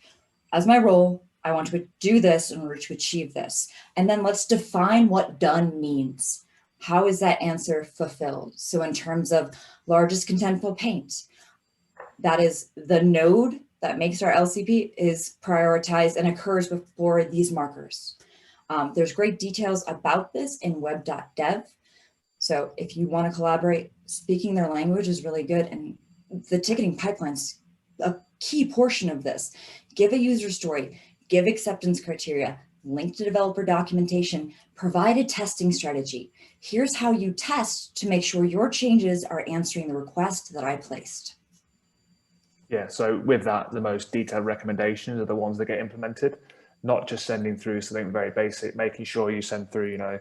As my role, I want to do this in order to achieve this. And then let's define what done means. How is that answer fulfilled? So in terms of largest contentful paint, that is the node that makes our LCP is prioritized and occurs before these markers. There's great details about this in web.dev. So if you want to collaborate, speaking their language is really good. And the ticketing pipeline's a key portion of this. Give a user story, give acceptance criteria, link to developer documentation, provide a testing strategy. Here's how you test to make sure your changes are answering the request that I placed. Yeah, so with that, the most detailed recommendations are the ones that get implemented, not just sending through something very basic, making sure you send through,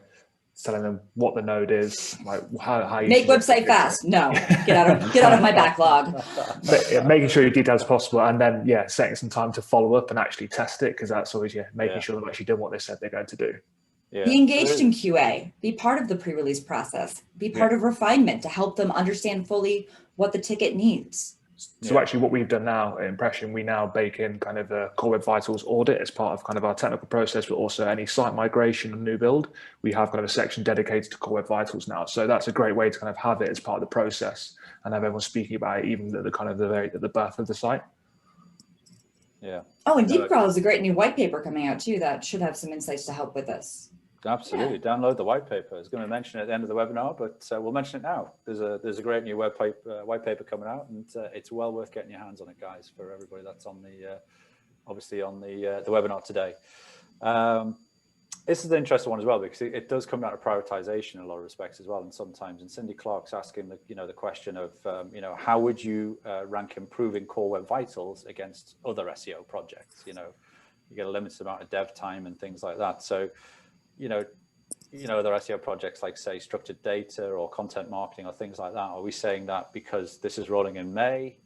telling them what the node is, like how you make website fast. No, get out of my backlog. But, yeah, making sure you're detailed as possible, and then setting some time to follow up and actually test it, because that's always making sure they're actually doing what they said they're going to do. Yeah. Be engaged in QA. Be part of the pre-release process. Be part of refinement to help them understand fully what the ticket needs. So actually what we've done now at Impression, we now bake in kind of a Core Web Vitals audit as part of kind of our technical process, but also any site migration and new build. We have kind of a section dedicated to Core Web Vitals now. So that's a great way to kind of have it as part of the process and have everyone speaking about it, even at the birth of the site. Yeah. Oh, and DeepCrawl is a great new white paper coming out too that should have some insights to help with this. Absolutely. Download the white paper. I was going to mention it at the end of the webinar, but we'll mention it now. There's a great new white paper coming out, and it's well worth getting your hands on it, guys, for everybody that's on the obviously on the webinar today. This is an interesting one as well, because it does come down to prioritization in a lot of respects as well. And sometimes, and Cindy Clark's asking the question of how would you rank improving Core Web Vitals against other SEO projects? You get a limited amount of dev time and things like that. So other SEO projects like, say, structured data or content marketing or things like that, are we saying that because this is rolling in May,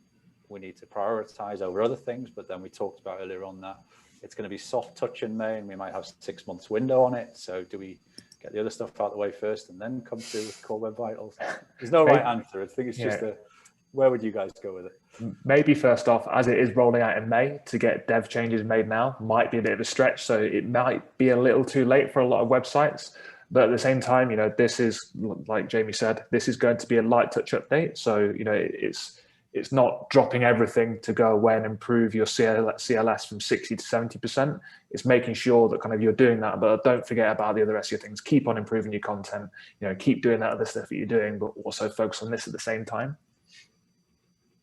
we need to prioritize over other things? But then we talked about earlier on that it's going to be soft touch in May, and we might have 6 months window on it. So do we get the other stuff out of the way first and then come through with Core Web Vitals? There's no right answer. I think it's just where would you guys go with it? Maybe first off, as it is rolling out in May, to get dev changes made now might be a bit of a stretch. So it might be a little too late for a lot of websites. But at the same time, this is, like Jamie said, this is going to be a light touch update. So, it's not dropping everything to go away and improve your CLS from 60 to 70%. It's making sure that kind of you're doing that, but don't forget about the other SEO things. Keep on improving your content, keep doing that other stuff that you're doing, but also focus on this at the same time.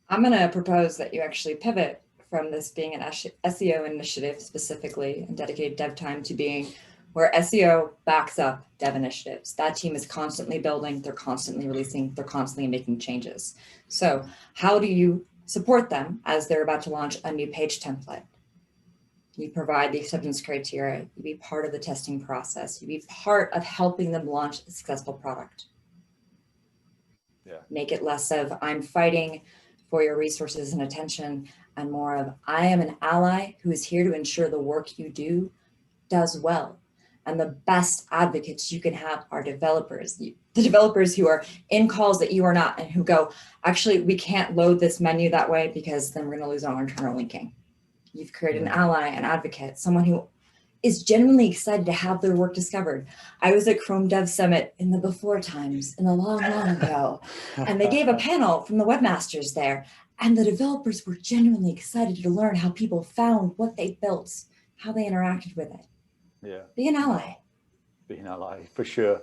I'm going to propose that you actually pivot from this being an SEO initiative specifically and dedicated dev time to being where SEO backs up dev initiatives. That team is constantly building, they're constantly releasing, they're constantly making changes. So how do you support them as they're about to launch a new page template? You provide the acceptance criteria, you be part of the testing process, you be part of helping them launch a successful product. Yeah. Make it less of I'm fighting for your resources and attention, and more of I am an ally who is here to ensure the work you do does well. And the best advocates you can have are developers, the developers who are in calls that you are not, and who go, actually, we can't load this menu that way because then we're going to lose our internal linking. You've created an ally, an advocate, someone who is genuinely excited to have their work discovered. I was at Chrome Dev Summit in the before times, in the long, long ago, and they gave a panel from the webmasters there, and the developers were genuinely excited to learn how people found what they built, how they interacted with it. Yeah. Be an ally. Be an ally, for sure.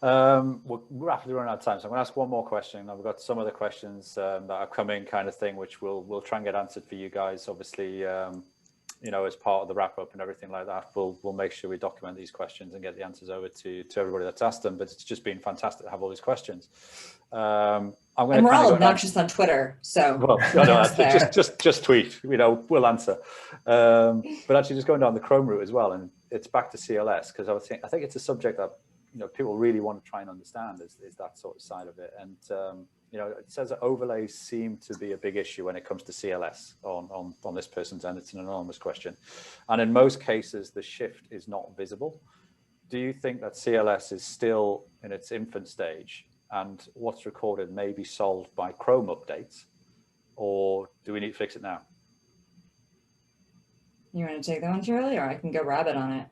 We're rapidly running out of time, so I'm going to ask one more question. Now, we've got some other questions that are coming, kind of thing, which we'll try and get answered for you guys. Obviously, as part of the wrap up and everything like that, we'll make sure we document these questions and get the answers over to everybody that's asked them. But it's just been fantastic to have all these questions. And we're all obnoxious on Twitter, so just tweet. We'll answer. But actually, just going down the Chrome route as well, and it's back to CLS, because I think it's a subject that people really want to try and understand is that sort of side of it. And it says that overlays seem to be a big issue when it comes to CLS on this person's end. It's an anonymous question, and in most cases the shift is not visible. Do you think that CLS is still in its infant stage, and what's recorded may be solved by Chrome updates, or do we need to fix it now? You want to take that one, Charlie, or I can go rabbit on it?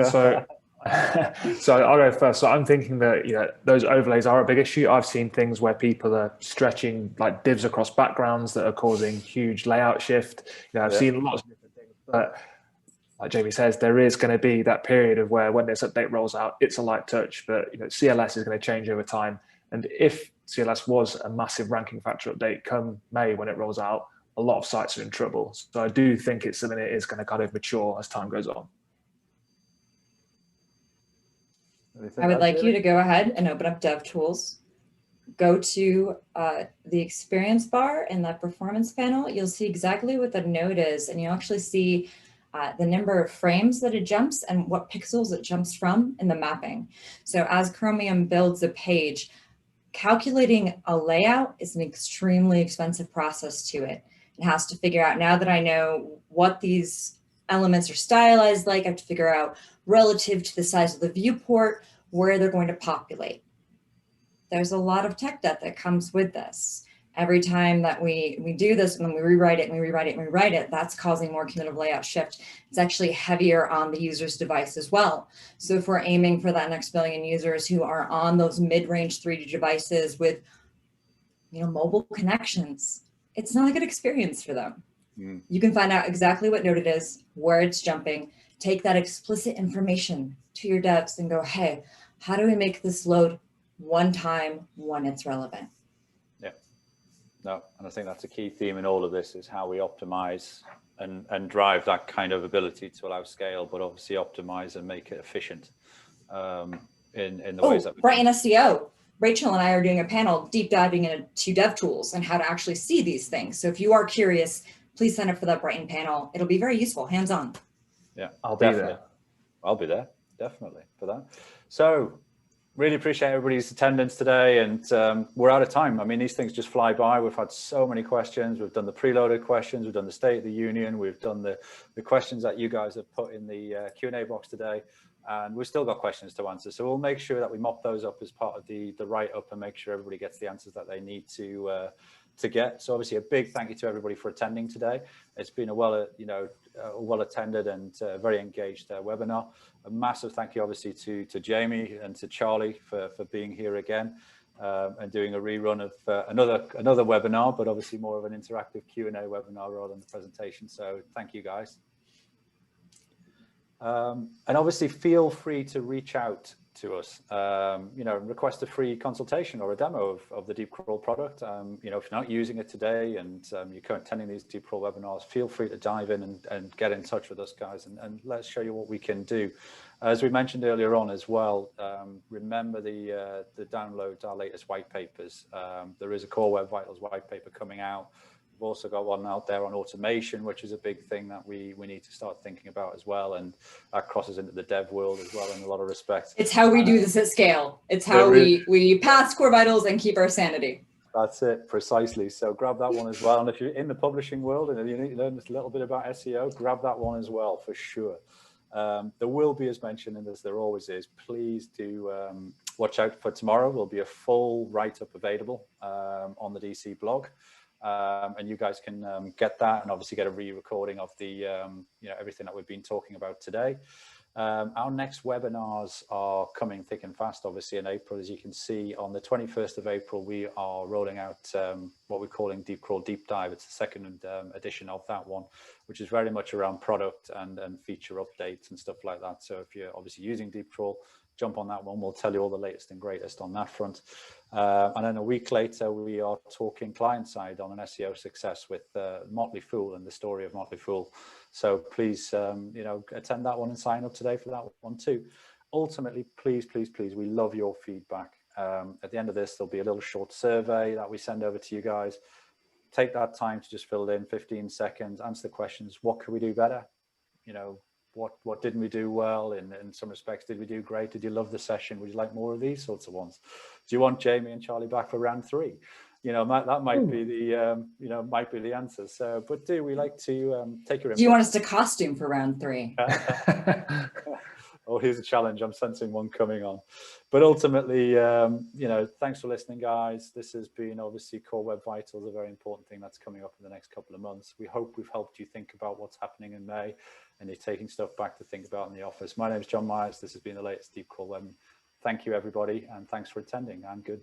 So I'll go first. So I'm thinking that those overlays are a big issue. I've seen things where people are stretching like divs across backgrounds that are causing huge layout shift. I've seen lots of different things, but like Jamie says, there is going to be that period of where when this update rolls out, it's a light touch, but CLS is going to change over time. And if CLS was a massive ranking factor update come May when it rolls out, a lot of sites are in trouble. So I do think it's something that is going to kind of mature as time goes on. I would like you to go ahead and open up DevTools. Go to the experience bar in the performance panel. You'll see exactly what the node is, and you'll actually see the number of frames that it jumps and what pixels it jumps from in the mapping. So as Chromium builds a page, calculating a layout is an extremely expensive process to it. It has to figure out, now that I know what these elements are stylized like, I have to figure out relative to the size of the viewport, where they're going to populate. There's a lot of tech debt that comes with this. Every time that we do this, and then we rewrite it and we rewrite it and we rewrite it, that's causing more cumulative layout shift. It's actually heavier on the user's device as well. So if we're aiming for that next billion users who are on those mid-range 3D devices with, you know, mobile connections, it's not a good experience for them. You can find out exactly what node it is, where it's jumping, take that explicit information to your devs and go, hey, how do we make this load one time when it's relevant? Yeah, no, and I think that's a key theme in all of this, is how we optimize and drive that kind of ability to allow scale, but obviously optimize and make it efficient in the ways that we right, in SEO. Rachel and I are doing a panel deep diving into dev tools and how to actually see these things. So if you are curious, please sign up for that Brighton panel. It'll be very useful, hands-on. Yeah, I'll be there. I'll be there, definitely, for that. So really appreciate everybody's attendance today, and we're out of time. I mean, these things just fly by. We've had so many questions. We've done the preloaded questions. We've done the State of the Union. We've done the questions that you guys have put in the Q&A box today, and we've still got questions to answer. So we'll make sure that we mop those up as part of the write-up and make sure everybody gets the answers that they need to get. So obviously a big thank you to everybody for attending today. It's been a well attended and very engaged webinar. A massive thank you obviously to Jamie and to Charlie for being here again and doing a rerun of another webinar, but obviously more of an interactive Q&A webinar rather than the presentation. So thank you guys. And obviously feel free to reach out to us, you know, request a free consultation or a demo of the DeepCrawl product. You know, if you're not using it today and you're attending these DeepCrawl webinars, feel free to dive in and get in touch with us guys and let's show you what we can do. As we mentioned earlier on as well, remember the download our latest white papers. There is a Core Web Vitals white paper coming out. We've also got one out there on automation, which is a big thing that we need to start thinking about as well. And that crosses into the dev world as well in a lot of respects. It's how we do this at scale. It's how we pass Core Vitals and keep our sanity. That's it, precisely. So grab that one as well. And if you're in the publishing world and you need to learn a little bit about SEO, grab that one as well, for sure. There will be, as mentioned, and as there always is, please do watch out for tomorrow. There'll be a full write-up available on the DC blog. And you guys can get that and obviously get a re-recording of the you know, everything that we've been talking about today. Our next webinars are coming thick and fast, obviously in April. As you can see, on the 21st of April, we are rolling out what we're calling DeepCrawl Deep Dive. It's the second edition of that one, which is very much around product and feature updates and stuff like that. So if you're obviously using DeepCrawl, jump on that one. We'll tell you all the latest and greatest on that front. And then a week later, we are talking client side on an SEO success with Motley Fool and the story of Motley Fool. So please, you know, attend that one and sign up today for that one too. Ultimately, please, please, please, we love your feedback. At the end of this, there'll be a little short survey that we send over to you guys. Take that time to just fill it in 15 seconds, answer the questions. What could we do better? You know, what didn't we do well? In some respects, did we do great? Did you love the session? Would you like more of these sorts of ones? Do you want Jamie and Charlie back for round 3? You know, that might be the you know, might be the answer. So, but do we like to take your input? Do you want us to costume for round 3? Oh, here's a challenge. I'm sensing one coming on. But ultimately, you know, thanks for listening, guys. This has been obviously Core Web Vitals, a very important thing that's coming up in the next couple of months. We hope we've helped you think about what's happening in May and you're taking stuff back to think about in the office. My name is Jon Myers. This has been the latest DeepCrawl Web. Thank you, everybody, and thanks for attending. And good.